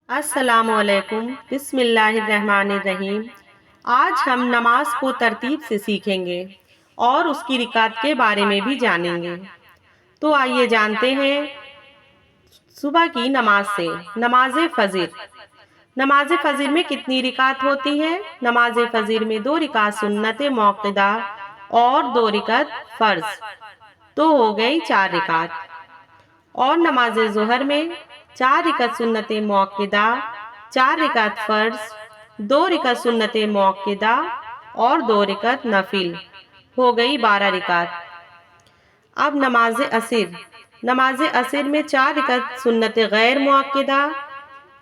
السلام علیکم، بسم اللہ الرحمن الرحیم۔ آج ہم نماز کو ترتیب سے سیکھیں گے اور اس کی رکعت کے بارے میں بھی جانیں گے۔ تو آئیے جانتے ہیں صبح کی نماز سے۔ نماز فجر۔ نماز فجر میں کتنی رکعت ہوتی ہے؟ نماز فجر میں 2 رکعت سنت موقدہ اور 2 رکعت فرض، تو ہو گئی 4 رکعت۔ اور نماز ظہر میں 4 رکعت سنت موقدہ، 4 رکعت فرض، 2 رکعت سنت موقدہ اور 2 رکعت نفل، ہو گئی 12 رکعت۔ اب نماز عصر۔ نماز عصر میں 4 رکعت سنت غیر موقدہ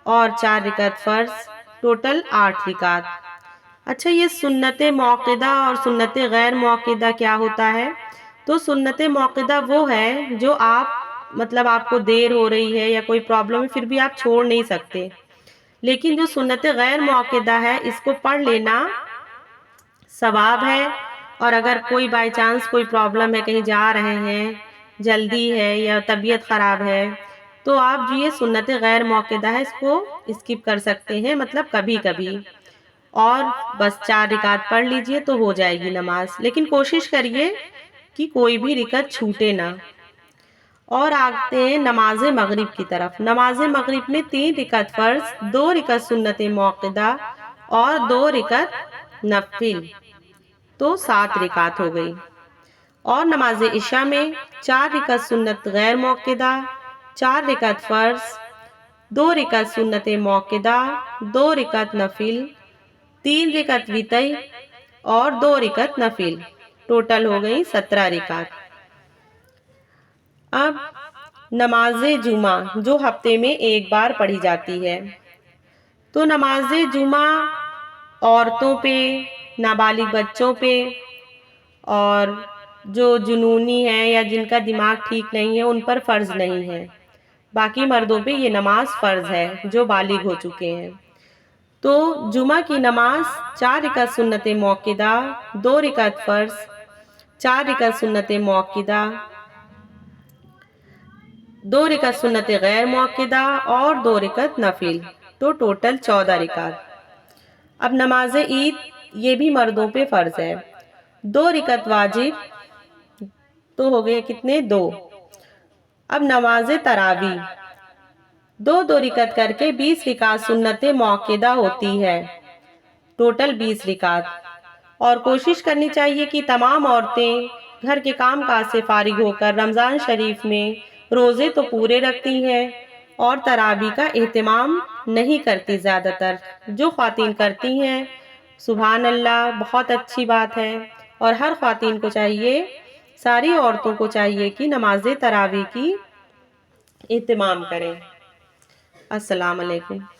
اور 4 رکعت فرض، ٹوٹل 8 رکعت۔ اچھا، یہ سنت موقدہ اور سنت غیر موقدہ کیا ہوتا ہے؟ تو سنت موقدہ وہ ہے جو آپ کو دیر ہو رہی ہے یا کوئی پرابلم ہے، پھر بھی آپ چھوڑ نہیں سکتے۔ لیکن جو سنت غیر موقدہ ہے، اس کو پڑھ لینا ثواب ہے، اور اگر کوئی بائی چانس کوئی پرابلم ہے، کہیں جا رہے ہیں، جلدی ہے یا طبیعت خراب ہے، تو آپ جو یہ سنت غیر موقدہ ہے اس کو اسکپ کر سکتے ہیں، مطلب کبھی کبھی، اور بس 4 رکعت پڑھ لیجئے تو ہو جائے گی نماز۔ لیکن کوشش کریے کہ کوئی بھی رکعت چھوٹے نہ۔ اور آتے ہیں نماز مغرب کی طرف۔ نماز مغرب میں 3 رکعت فرض، 2 رکعت سنت موقدہ اور 2 رکعت نفل، تو 7 رکعت ہو گئی۔ اور نماز عشاء میں 4 رکعت سنت غیر موقدہ، 4 رکعت فرض، 2 رکعت سنت موقدہ، 2 رکعت نفل، 3 رکعت وتر اور 2 رکعت نفل، ٹوٹل ہو گئی 17 رکعت۔ اب نماز جمعہ، جو ہفتے میں ایک بار پڑھی جاتی ہے۔ تو نماز جمعہ عورتوں پہ، نابالغ بچوں پہ، اور جو جنونی ہے یا جن کا دماغ ٹھیک نہیں ہے ان پر فرض نہیں ہے۔ باقی مردوں پہ یہ نماز فرض ہے جو بالغ ہو چکے ہیں۔ تو جمعہ کی نماز 4 رکعت سنت موقدہ، 2 رکعت فرض، 4 رکعت سنت موقدہ، 2 رکعت سنت غیر موقدہ اور 2 رکعت نفل، تو ٹوٹل 14 رکعت۔ اب نماز عید، یہ بھی مردوں پہ فرض ہے۔ 2 رکعت واجب، تو ہو گئے کتنے؟ 2۔ اب نماز تراویح، 2 رکعت کر کے 20 رکعت سنت موقدہ ہوتی ہے، ٹوٹل 20 رکعت۔ اور کوشش کرنی چاہیے کہ تمام عورتیں گھر کے کام کاج سے فارغ ہو کر رمضان شریف میں روزے تو پورے رکھتی ہیں اور تراویح کا اہتمام نہیں کرتی زیادہ تر۔ جو خواتین کرتی ہیں سبحان اللہ، بہت اچھی بات ہے، اور ہر خواتین کو چاہیے، ساری عورتوں کو چاہیے کہ نماز تراویح کی اہتمام کریں۔ السلام علیکم۔